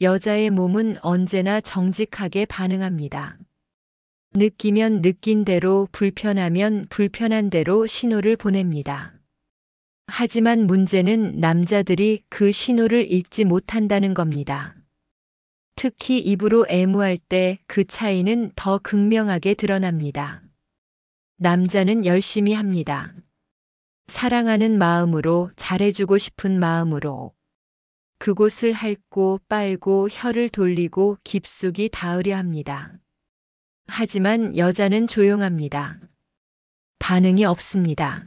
여자의 몸은 언제나 정직하게 반응합니다. 느끼면 느낀 대로, 불편하면 불편한 대로 신호를 보냅니다. 하지만 문제는 남자들이 그 신호를 읽지 못한다는 겁니다. 특히 입으로 애무할 때 그 차이는 더 극명하게 드러납니다. 남자는 열심히 합니다. 사랑하는 마음으로, 잘해주고 싶은 마음으로. 그곳을 핥고 빨고 혀를 돌리고 깊숙이 닿으려 합니다. 하지만 여자는 조용합니다. 반응이 없습니다.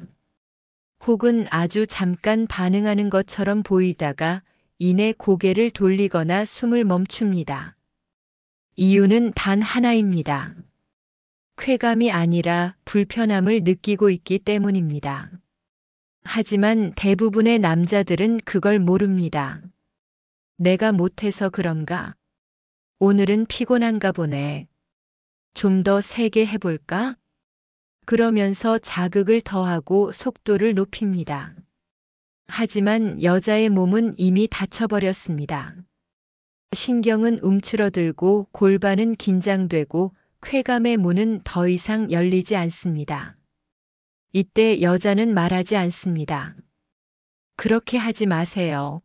혹은 아주 잠깐 반응하는 것처럼 보이다가 이내 고개를 돌리거나 숨을 멈춥니다. 이유는 단 하나입니다. 쾌감이 아니라 불편함을 느끼고 있기 때문입니다. 하지만 대부분의 남자들은 그걸 모릅니다. 내가 못해서 그런가? 오늘은 피곤한가 보네. 좀 더 세게 해볼까? 그러면서 자극을 더하고 속도를 높입니다. 하지만 여자의 몸은 이미 다쳐버렸습니다. 신경은 움츠러들고 골반은 긴장되고 쾌감의 문은 더 이상 열리지 않습니다. 이때 여자는 말하지 않습니다. 그렇게 하지 마세요.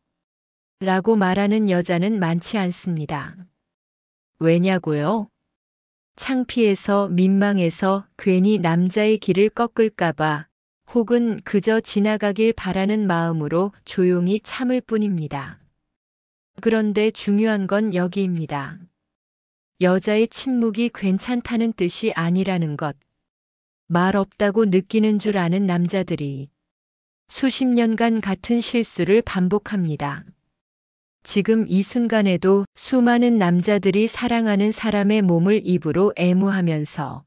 라고 말하는 여자는 많지 않습니다. 왜냐고요? 창피해서, 민망해서, 괜히 남자의 길을 꺾을까봐, 혹은 그저 지나가길 바라는 마음으로 조용히 참을 뿐입니다. 그런데 중요한 건 여기입니다. 여자의 침묵이 괜찮다는 뜻이 아니라는 것. 말 없다고 느끼는 줄 아는 남자들이 수십 년간 같은 실수를 반복합니다. 지금 이 순간에도 수많은 남자들이 사랑하는 사람의 몸을 입으로 애무하면서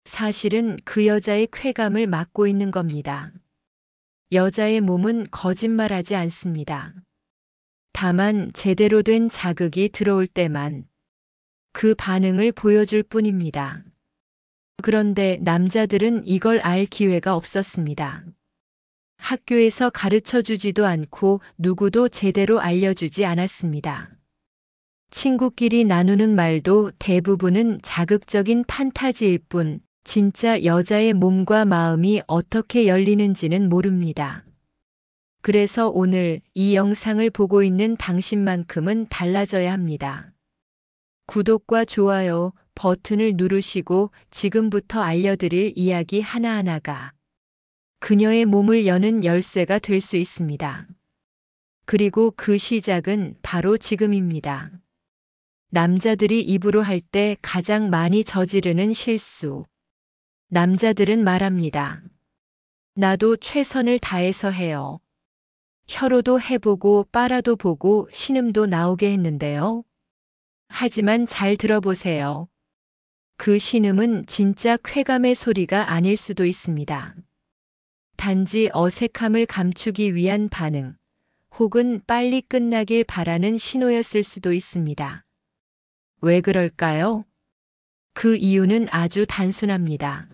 사실은 그 여자의 쾌감을 막고 있는 겁니다. 여자의 몸은 거짓말하지 않습니다. 다만 제대로 된 자극이 들어올 때만 그 반응을 보여줄 뿐입니다. 그런데 남자들은 이걸 알 기회가 없었습니다. 학교에서 가르쳐 주지도 않고 누구도 제대로 알려주지 않았습니다. 친구끼리 나누는 말도 대부분은 자극적인 판타지일 뿐, 진짜 여자의 몸과 마음이 어떻게 열리는지는 모릅니다. 그래서 오늘 이 영상을 보고 있는 당신만큼은 달라져야 합니다. 구독과 좋아요 버튼을 누르시고 지금부터 알려드릴 이야기 하나하나가 그녀의 몸을 여는 열쇠가 될 수 있습니다. 그리고 그 시작은 바로 지금입니다. 남자들이 입으로 할 때 가장 많이 저지르는 실수. 남자들은 말합니다. 나도 최선을 다해서 해요. 혀로도 해보고 빨아도 보고 신음도 나오게 했는데요. 하지만 잘 들어보세요. 그 신음은 진짜 쾌감의 소리가 아닐 수도 있습니다. 단지 어색함을 감추기 위한 반응, 혹은 빨리 끝나길 바라는 신호였을 수도 있습니다. 왜 그럴까요? 그 이유는 아주 단순합니다.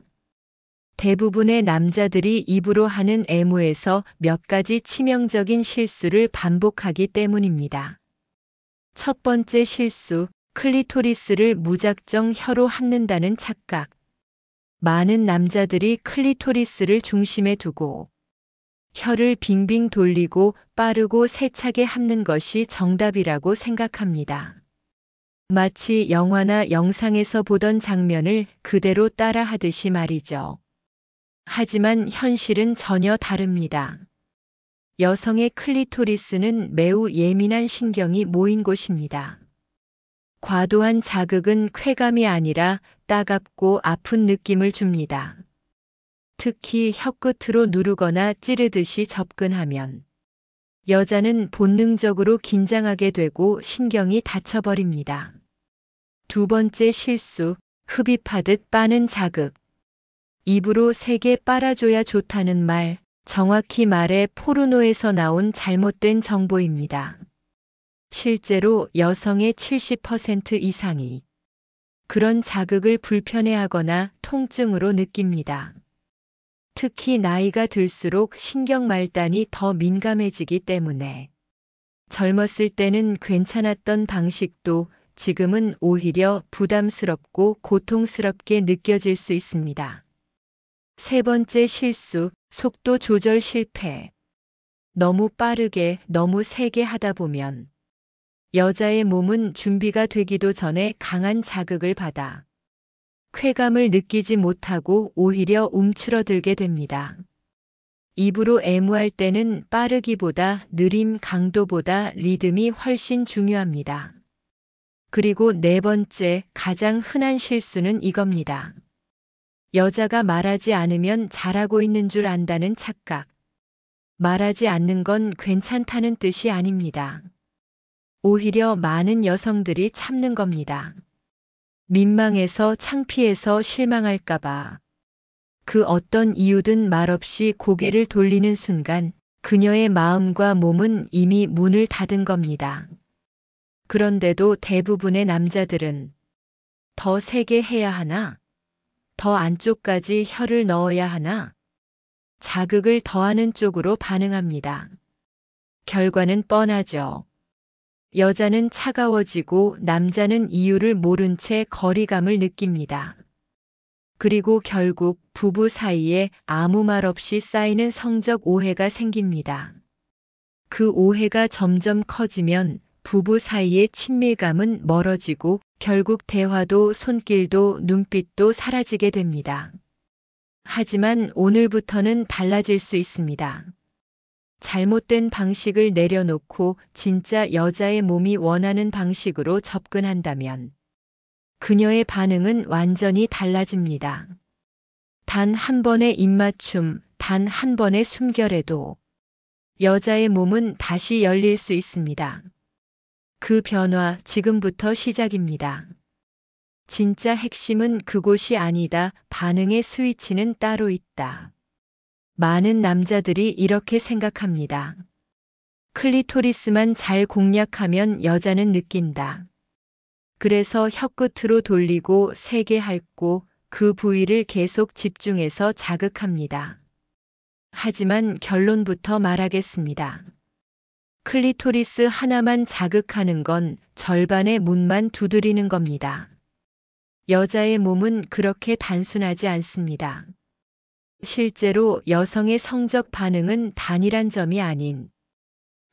대부분의 남자들이 입으로 하는 애무에서 몇 가지 치명적인 실수를 반복하기 때문입니다. 첫 번째 실수, 클리토리스를 무작정 혀로 핥는다는 착각. 많은 남자들이 클리토리스를 중심에 두고 혀를 빙빙 돌리고 빠르고 세차게 핥는 것이 정답이라고 생각합니다. 마치 영화나 영상에서 보던 장면을 그대로 따라 하듯이 말이죠. 하지만 현실은 전혀 다릅니다. 여성의 클리토리스는 매우 예민한 신경이 모인 곳입니다. 과도한 자극은 쾌감이 아니라 따갑고 아픈 느낌을 줍니다. 특히 혀끝으로 누르거나 찌르듯이 접근하면 여자는 본능적으로 긴장하게 되고 신경이 다쳐버립니다. 두 번째 실수, 흡입하듯 빠는 자극. 입으로 세게 빨아줘야 좋다는 말, 정확히 말해 포르노에서 나온 잘못된 정보입니다. 실제로 여성의 70% 이상이 그런 자극을 불편해하거나 통증으로 느낍니다. 특히 나이가 들수록 신경 말단이 더 민감해지기 때문에 젊었을 때는 괜찮았던 방식도 지금은 오히려 부담스럽고 고통스럽게 느껴질 수 있습니다. 세 번째 실수, 속도 조절 실패. 너무 빠르게, 너무 세게 하다 보면 여자의 몸은 준비가 되기도 전에 강한 자극을 받아 쾌감을 느끼지 못하고 오히려 움츠러들게 됩니다. 입으로 애무할 때는 빠르기보다 느림, 강도보다 리듬이 훨씬 중요합니다. 그리고 네 번째, 가장 흔한 실수는 이겁니다. 여자가 말하지 않으면 잘하고 있는 줄 안다는 착각. 말하지 않는 건 괜찮다는 뜻이 아닙니다. 오히려 많은 여성들이 참는 겁니다. 민망해서, 창피해서, 실망할까봐. 그 어떤 이유든 말없이 고개를 돌리는 순간 그녀의 마음과 몸은 이미 문을 닫은 겁니다. 그런데도 대부분의 남자들은 더 세게 해야 하나? 더 안쪽까지 혀를 넣어야 하나? 자극을 더하는 쪽으로 반응합니다. 결과는 뻔하죠. 여자는 차가워지고 남자는 이유를 모른 채 거리감을 느낍니다. 그리고 결국 부부 사이에 아무 말 없이 쌓이는 성적 오해가 생깁니다. 그 오해가 점점 커지면 부부 사이의 친밀감은 멀어지고 결국 대화도 손길도 눈빛도 사라지게 됩니다. 하지만 오늘부터는 달라질 수 있습니다. 잘못된 방식을 내려놓고 진짜 여자의 몸이 원하는 방식으로 접근한다면 그녀의 반응은 완전히 달라집니다. 단 한 번의 입맞춤, 단 한 번의 숨결에도 여자의 몸은 다시 열릴 수 있습니다. 그 변화 지금부터 시작입니다. 진짜 핵심은 그곳이 아니다. 반응의 스위치는 따로 있다. 많은 남자들이 이렇게 생각합니다. 클리토리스만 잘 공략하면 여자는 느낀다. 그래서 혀끝으로 돌리고 세게 핥고 그 부위를 계속 집중해서 자극합니다. 하지만 결론부터 말하겠습니다. 클리토리스 하나만 자극하는 건 절반의 문만 두드리는 겁니다. 여자의 몸은 그렇게 단순하지 않습니다. 실제로 여성의 성적 반응은 단일한 점이 아닌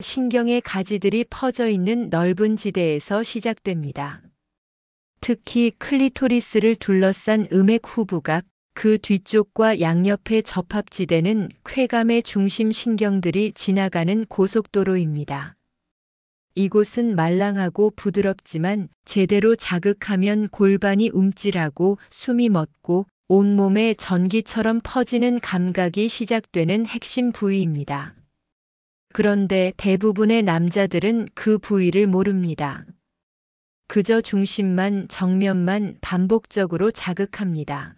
신경의 가지들이 퍼져 있는 넓은 지대에서 시작됩니다. 특히 클리토리스를 둘러싼 음액 후부각, 그 뒤쪽과 양옆의 접합지대는 쾌감의 중심 신경들이 지나가는 고속도로입니다. 이곳은 말랑하고 부드럽지만 제대로 자극하면 골반이 움찔하고 숨이 멎고 온몸에 전기처럼 퍼지는 감각이 시작되는 핵심 부위입니다. 그런데 대부분의 남자들은 그 부위를 모릅니다. 그저 중심만, 정면만 반복적으로 자극합니다.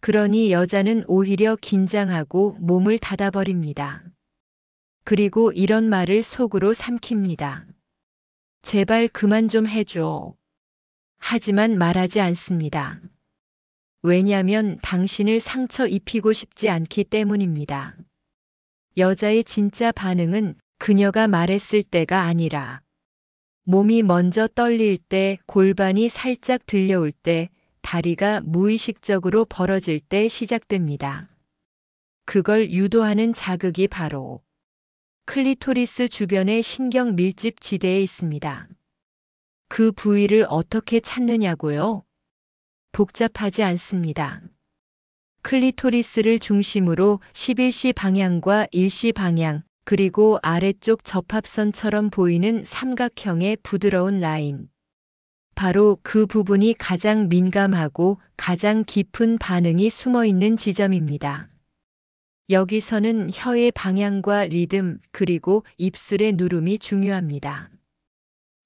그러니 여자는 오히려 긴장하고 몸을 닫아버립니다. 그리고 이런 말을 속으로 삼킵니다. 제발 그만 좀 해줘. 하지만 말하지 않습니다. 왜냐면 당신을 상처 입히고 싶지 않기 때문입니다. 여자의 진짜 반응은 그녀가 말했을 때가 아니라 몸이 먼저 떨릴 때, 골반이 살짝 들려올 때, 다리가 무의식적으로 벌어질 때 시작됩니다. 그걸 유도하는 자극이 바로 클리토리스 주변의 신경 밀집 지대에 있습니다. 그 부위를 어떻게 찾느냐고요? 복잡하지 않습니다. 클리토리스를 중심으로 11시 방향과 1시 방향, 그리고 아래쪽 접합선처럼 보이는 삼각형의 부드러운 라인. 바로 그 부분이 가장 민감하고 가장 깊은 반응이 숨어 있는 지점입니다. 여기서는 혀의 방향과 리듬, 그리고 입술의 누름이 중요합니다.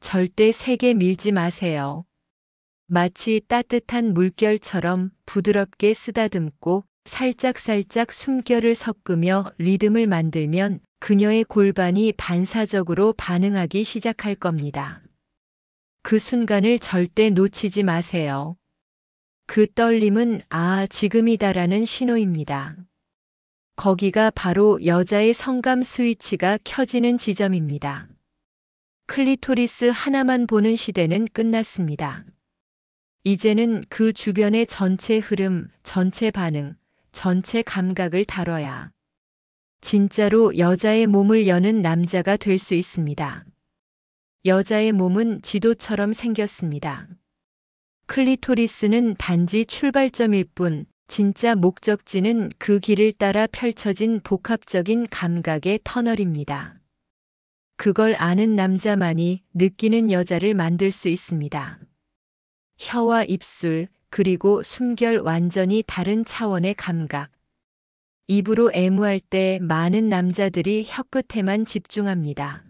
절대 세게 밀지 마세요. 마치 따뜻한 물결처럼 부드럽게 쓰다듬고 살짝살짝 숨결을 섞으며 리듬을 만들면 그녀의 골반이 반사적으로 반응하기 시작할 겁니다. 그 순간을 절대 놓치지 마세요. 그 떨림은 지금이다라는 신호입니다. 거기가 바로 여자의 성감 스위치가 켜지는 지점입니다. 클리토리스 하나만 보는 시대는 끝났습니다. 이제는 그 주변의 전체 흐름, 전체 반응, 전체 감각을 다뤄야 진짜로 여자의 몸을 여는 남자가 될 수 있습니다. 여자의 몸은 지도처럼 생겼습니다. 클리토리스는 단지 출발점일 뿐, 진짜 목적지는 그 길을 따라 펼쳐진 복합적인 감각의 터널입니다. 그걸 아는 남자만이 느끼는 여자를 만들 수 있습니다. 혀와 입술, 그리고 숨결 완전히 다른 차원의 감각. 입으로 애무할 때 많은 남자들이 혀끝에만 집중합니다.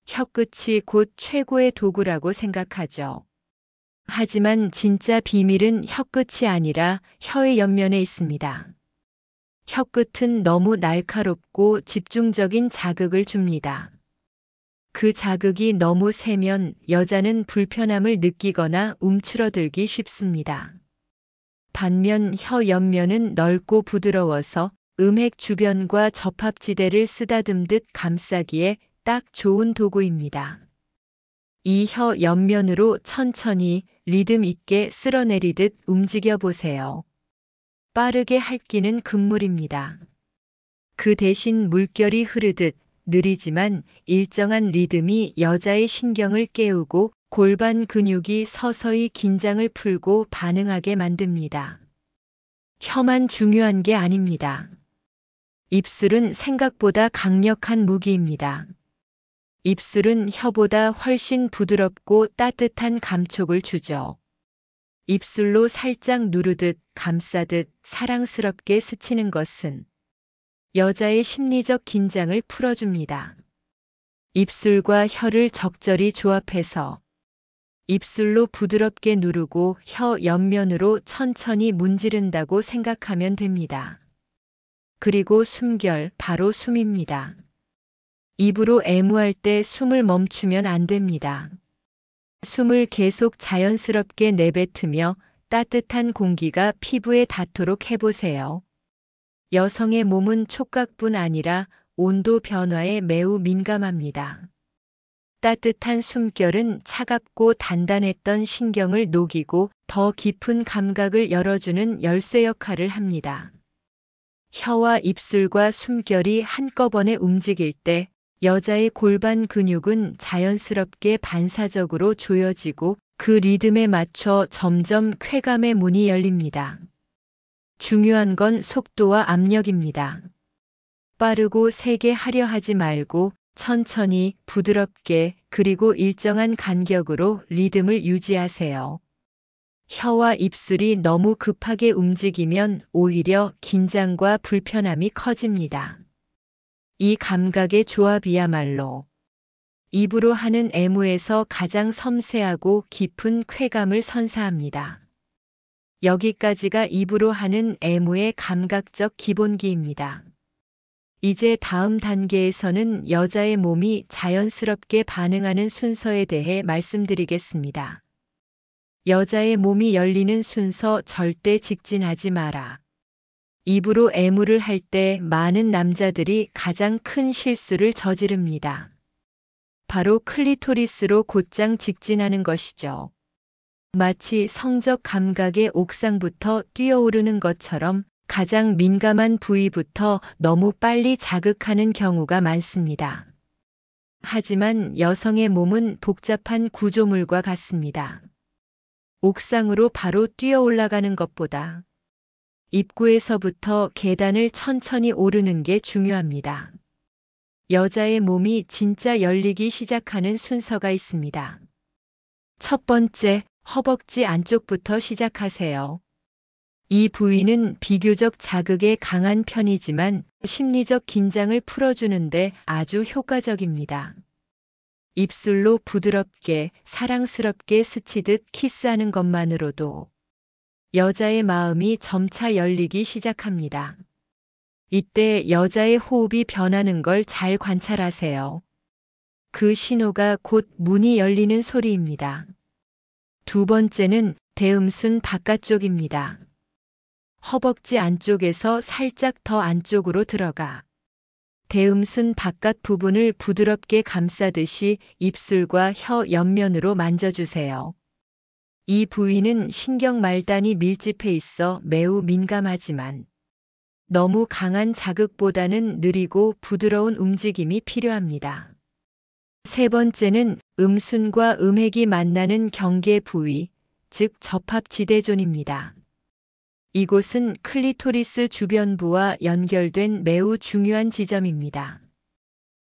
혀끝이 곧 최고의 도구라고 생각하죠. 하지만 진짜 비밀은 혀끝이 아니라 혀의 옆면에 있습니다. 혀끝은 너무 날카롭고 집중적인 자극을 줍니다. 그 자극이 너무 세면 여자는 불편함을 느끼거나 움츠러들기 쉽습니다. 반면 혀 옆면은 넓고 부드러워서 음핵 주변과 접합지대를 쓰다듬듯 감싸기에 딱 좋은 도구입니다. 이 혀 옆면으로 천천히 리듬 있게 쓸어내리듯 움직여 보세요. 빠르게 핥기는 금물입니다. 그 대신 물결이 흐르듯 느리지만 일정한 리듬이 여자의 신경을 깨우고 골반 근육이 서서히 긴장을 풀고 반응하게 만듭니다. 혀만 중요한 게 아닙니다. 입술은 생각보다 강력한 무기입니다. 입술은 혀보다 훨씬 부드럽고 따뜻한 감촉을 주죠. 입술로 살짝 누르듯 감싸듯 사랑스럽게 스치는 것은 여자의 심리적 긴장을 풀어줍니다. 입술과 혀를 적절히 조합해서 입술로 부드럽게 누르고 혀 옆면으로 천천히 문지른다고 생각하면 됩니다. 그리고 숨결, 바로 숨입니다. 입으로 애무할 때 숨을 멈추면 안 됩니다. 숨을 계속 자연스럽게 내뱉으며 따뜻한 공기가 피부에 닿도록 해보세요. 여성의 몸은 촉각뿐 아니라 온도 변화에 매우 민감합니다. 따뜻한 숨결은 차갑고 단단했던 신경을 녹이고 더 깊은 감각을 열어주는 열쇠 역할을 합니다. 혀와 입술과 숨결이 한꺼번에 움직일 때 여자의 골반 근육은 자연스럽게 반사적으로 조여지고 그 리듬에 맞춰 점점 쾌감의 문이 열립니다. 중요한 건 속도와 압력입니다. 빠르고 세게 하려 하지 말고 천천히 부드럽게 그리고 일정한 간격으로 리듬을 유지하세요. 혀와 입술이 너무 급하게 움직이면 오히려 긴장과 불편함이 커집니다. 이 감각의 조합이야말로 입으로 하는 애무에서 가장 섬세하고 깊은 쾌감을 선사합니다. 여기까지가 입으로 하는 애무의 감각적 기본기입니다. 이제 다음 단계에서는 여자의 몸이 자연스럽게 반응하는 순서에 대해 말씀드리겠습니다. 여자의 몸이 열리는 순서 절대 직진하지 마라. 입으로 애무를 할 때 많은 남자들이 가장 큰 실수를 저지릅니다. 바로 클리토리스로 곧장 직진하는 것이죠. 마치 성적 감각의 옥상부터 뛰어오르는 것처럼 가장 민감한 부위부터 너무 빨리 자극하는 경우가 많습니다. 하지만 여성의 몸은 복잡한 구조물과 같습니다. 옥상으로 바로 뛰어 올라가는 것보다 입구에서부터 계단을 천천히 오르는 게 중요합니다. 여자의 몸이 진짜 열리기 시작하는 순서가 있습니다. 첫 번째, 허벅지 안쪽부터 시작하세요. 이 부위는 비교적 자극에 강한 편이지만 심리적 긴장을 풀어주는데 아주 효과적입니다. 입술로 부드럽게 사랑스럽게 스치듯 키스하는 것만으로도 여자의 마음이 점차 열리기 시작합니다. 이때 여자의 호흡이 변하는 걸 잘 관찰하세요. 그 신호가 곧 문이 열리는 소리입니다. 두 번째는 대음순 바깥쪽입니다. 허벅지 안쪽에서 살짝 더 안쪽으로 들어가 대음순 바깥 부분을 부드럽게 감싸듯이 입술과 혀 옆면으로 만져주세요. 이 부위는 신경 말단이 밀집해 있어 매우 민감하지만 너무 강한 자극보다는 느리고 부드러운 움직임이 필요합니다. 세 번째는 음순과 음핵이 만나는 경계 부위, 즉 접합지대존입니다. 이곳은 클리토리스 주변부와 연결된 매우 중요한 지점입니다.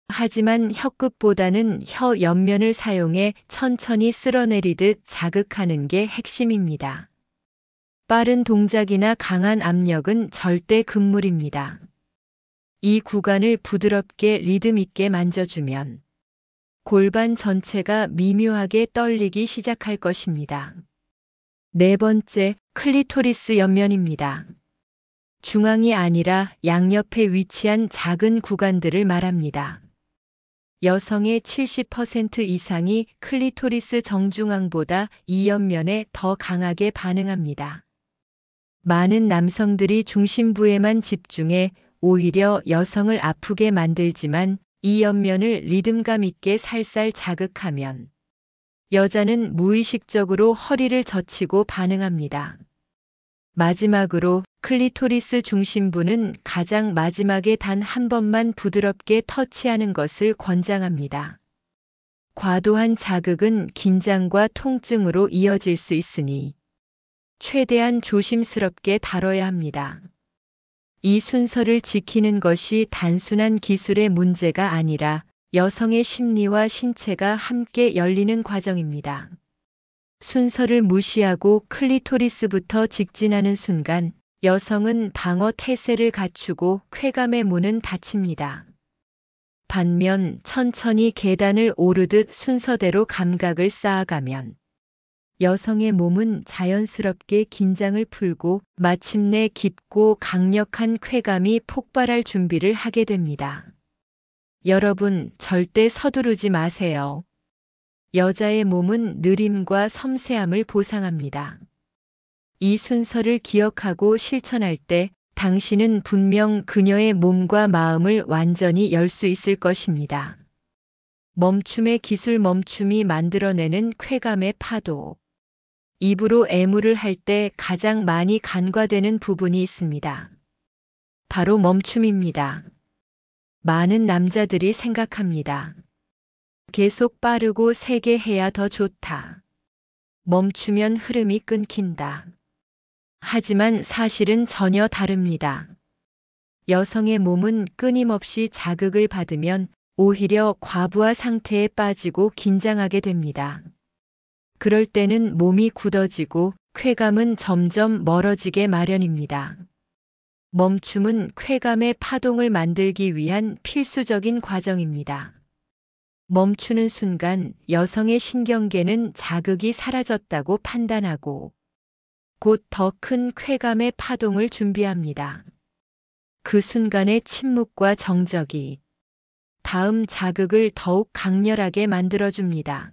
하지만 혀끝보다는 혀 옆면을 사용해 천천히 쓸어내리듯 자극하는 게 핵심입니다. 빠른 동작이나 강한 압력은 절대 금물입니다. 이 구간을 부드럽게 리듬 있게 만져주면 골반 전체가 미묘하게 떨리기 시작할 것입니다. 네 번째, 클리토리스 옆면입니다. 중앙이 아니라 양옆에 위치한 작은 구간들을 말합니다. 여성의 70% 이상이 클리토리스 정중앙보다 이 옆면에 더 강하게 반응합니다. 많은 남성들이 중심부에만 집중해 오히려 여성을 아프게 만들지만 이 옆면을 리듬감 있게 살살 자극하면 여자는 무의식적으로 허리를 젖히고 반응합니다. 마지막으로 클리토리스 중심부는 가장 마지막에 단 한 번만 부드럽게 터치하는 것을 권장합니다. 과도한 자극은 긴장과 통증으로 이어질 수 있으니 최대한 조심스럽게 다뤄야 합니다. 이 순서를 지키는 것이 단순한 기술의 문제가 아니라 여성의 심리와 신체가 함께 열리는 과정입니다. 순서를 무시하고 클리토리스부터 직진하는 순간 여성은 방어 태세를 갖추고 쾌감의 문은 닫힙니다. 반면 천천히 계단을 오르듯 순서대로 감각을 쌓아가면 여성의 몸은 자연스럽게 긴장을 풀고 마침내 깊고 강력한 쾌감이 폭발할 준비를 하게 됩니다. 여러분, 절대 서두르지 마세요. 여자의 몸은 느림과 섬세함을 보상합니다. 이 순서를 기억하고 실천할 때 당신은 분명 그녀의 몸과 마음을 완전히 열 수 있을 것입니다. 멈춤의 기술, 멈춤이 만들어내는 쾌감의 파도. 입으로 애무를 할 때 가장 많이 간과되는 부분이 있습니다. 바로 멈춤입니다. 많은 남자들이 생각합니다. 계속 빠르고 세게 해야 더 좋다. 멈추면 흐름이 끊긴다. 하지만 사실은 전혀 다릅니다. 여성의 몸은 끊임없이 자극을 받으면 오히려 과부하 상태에 빠지고 긴장하게 됩니다. 그럴 때는 몸이 굳어지고 쾌감은 점점 멀어지게 마련입니다. 멈춤은 쾌감의 파동을 만들기 위한 필수적인 과정입니다. 멈추는 순간 여성의 신경계는 자극이 사라졌다고 판단하고 곧 더 큰 쾌감의 파동을 준비합니다. 그 순간의 침묵과 정적이 다음 자극을 더욱 강렬하게 만들어줍니다.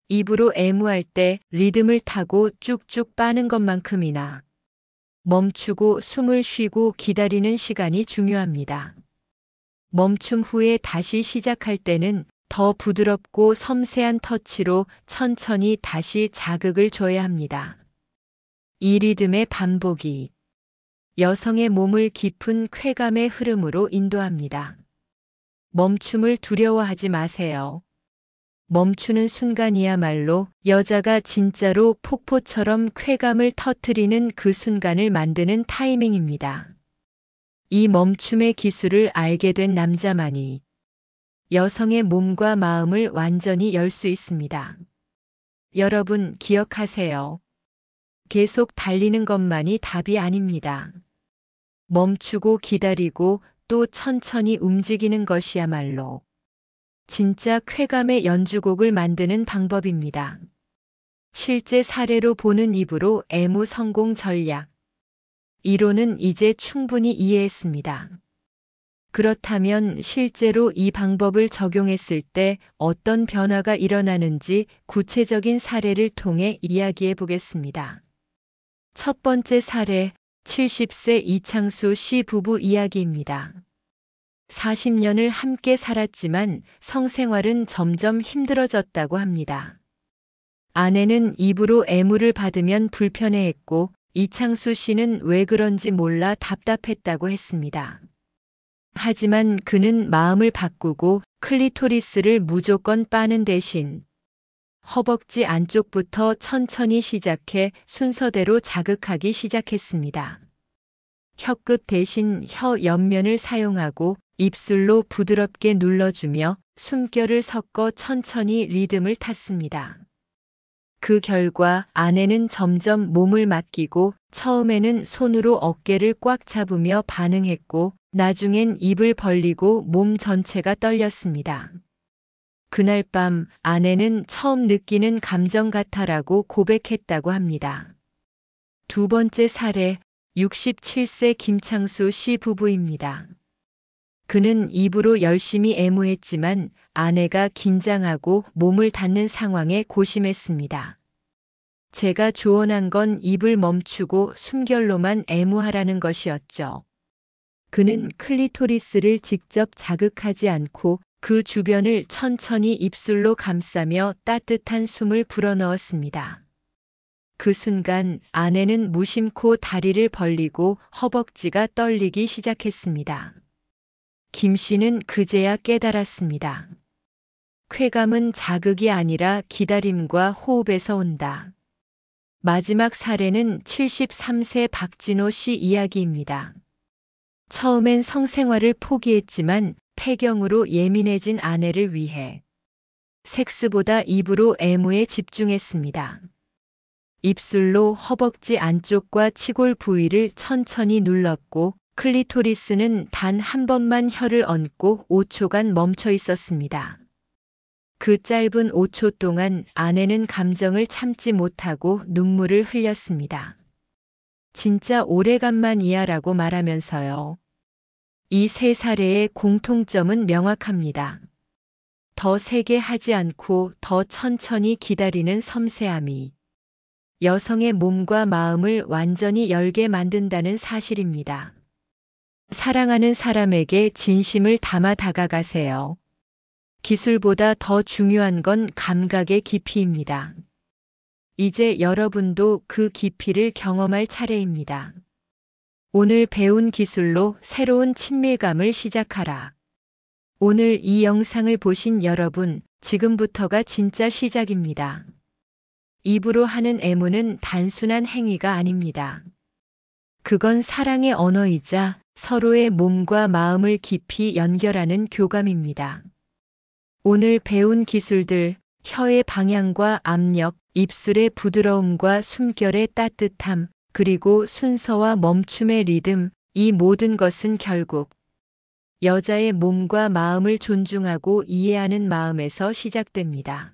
입으로 애무할 때 리듬을 타고 쭉쭉 빠는 것만큼이나 멈추고 숨을 쉬고 기다리는 시간이 중요합니다. 멈춤 후에 다시 시작할 때는 더 부드럽고 섬세한 터치로 천천히 다시 자극을 줘야 합니다. 이 리듬의 반복이 여성의 몸을 깊은 쾌감의 흐름으로 인도합니다. 멈춤을 두려워하지 마세요. 멈추는 순간이야말로 여자가 진짜로 폭포처럼 쾌감을 터뜨리는 그 순간을 만드는 타이밍입니다. 이 멈춤의 기술을 알게 된 남자만이 여성의 몸과 마음을 완전히 열 수 있습니다. 여러분, 기억하세요. 계속 달리는 것만이 답이 아닙니다. 멈추고 기다리고 또 천천히 움직이는 것이야말로 진짜 쾌감의 연주곡을 만드는 방법입니다. 실제 사례로 보는 입으로 애무 성공 전략. 이론은 이제 충분히 이해했습니다. 그렇다면 실제로 이 방법을 적용했을 때 어떤 변화가 일어나는지 구체적인 사례를 통해 이야기해 보겠습니다. 첫 번째 사례, 70세 이창수 씨 부부 이야기입니다. 40년을 함께 살았지만 성생활은 점점 힘들어졌다고 합니다. 아내는 입으로 애무를 받으면 불편해했고 이창수 씨는 왜 그런지 몰라 답답했다고 했습니다. 하지만 그는 마음을 바꾸고 클리토리스를 무조건 빠는 대신 허벅지 안쪽부터 천천히 시작해 순서대로 자극하기 시작했습니다. 혀끝 대신 혀 옆면을 사용하고 입술로 부드럽게 눌러주며 숨결을 섞어 천천히 리듬을 탔습니다. 그 결과 아내는 점점 몸을 맡기고 처음에는 손으로 어깨를 꽉 잡으며 반응했고 나중엔 입을 벌리고 몸 전체가 떨렸습니다. 그날 밤 아내는 처음 느끼는 감정 같아라고 고백했다고 합니다. 두 번째 사례, 67세 김창수 씨 부부입니다. 그는 입으로 열심히 애무했지만 아내가 긴장하고 몸을 닫는 상황에 고심했습니다. 제가 조언한 건 입을 멈추고 숨결로만 애무하라는 것이었죠. 그는 클리토리스를 직접 자극하지 않고 그 주변을 천천히 입술로 감싸며 따뜻한 숨을 불어넣었습니다. 그 순간 아내는 무심코 다리를 벌리고 허벅지가 떨리기 시작했습니다. 김 씨는 그제야 깨달았습니다. 쾌감은 자극이 아니라 기다림과 호흡에서 온다. 마지막 사례는 73세 박진호 씨 이야기입니다. 처음엔 성생활을 포기했지만 폐경으로 예민해진 아내를 위해 섹스보다 입으로 애무에 집중했습니다. 입술로 허벅지 안쪽과 치골 부위를 천천히 눌렀고 클리토리스는 단 한 번만 혀를 얹고 5초간 멈춰 있었습니다. 그 짧은 5초 동안 아내는 감정을 참지 못하고 눈물을 흘렸습니다. 진짜 오래간만이야라고 말하면서요. 이 세 사례의 공통점은 명확합니다. 더 세게 하지 않고 더 천천히 기다리는 섬세함이 여성의 몸과 마음을 완전히 열게 만든다는 사실입니다. 사랑하는 사람에게 진심을 담아 다가가세요. 기술보다 더 중요한 건 감각의 깊이입니다. 이제 여러분도 그 깊이를 경험할 차례입니다. 오늘 배운 기술로 새로운 친밀감을 시작하라. 오늘 이 영상을 보신 여러분, 지금부터가 진짜 시작입니다. 입으로 하는 애무는 단순한 행위가 아닙니다. 그건 사랑의 언어이자 서로의 몸과 마음을 깊이 연결하는 교감입니다. 오늘 배운 기술들, 혀의 방향과 압력, 입술의 부드러움과 숨결의 따뜻함, 그리고 순서와 멈춤의 리듬, 이 모든 것은 결국 여자의 몸과 마음을 존중하고 이해하는 마음에서 시작됩니다.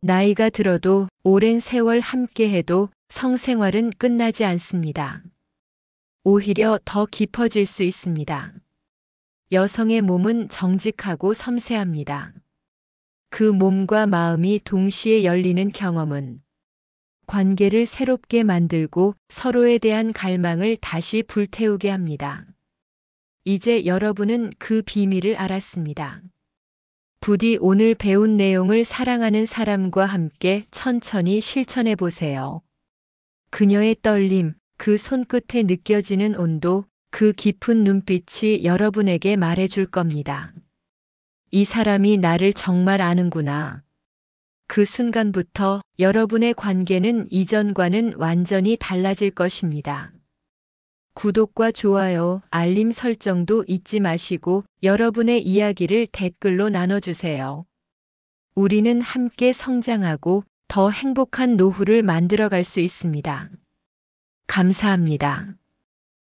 나이가 들어도 오랜 세월 함께해도 성생활은 끝나지 않습니다. 오히려 더 깊어질 수 있습니다. 여성의 몸은 정직하고 섬세합니다. 그 몸과 마음이 동시에 열리는 경험은 관계를 새롭게 만들고 서로에 대한 갈망을 다시 불태우게 합니다. 이제 여러분은 그 비밀을 알았습니다. 부디 오늘 배운 내용을 사랑하는 사람과 함께 천천히 실천해 보세요. 그녀의 떨림, 그 손끝에 느껴지는 온도, 그 깊은 눈빛이 여러분에게 말해줄 겁니다. 이 사람이 나를 정말 아는구나. 그 순간부터 여러분의 관계는 이전과는 완전히 달라질 것입니다. 구독과 좋아요, 알림 설정도 잊지 마시고 여러분의 이야기를 댓글로 나눠주세요. 우리는 함께 성장하고 더 행복한 노후를 만들어갈 수 있습니다. 감사합니다.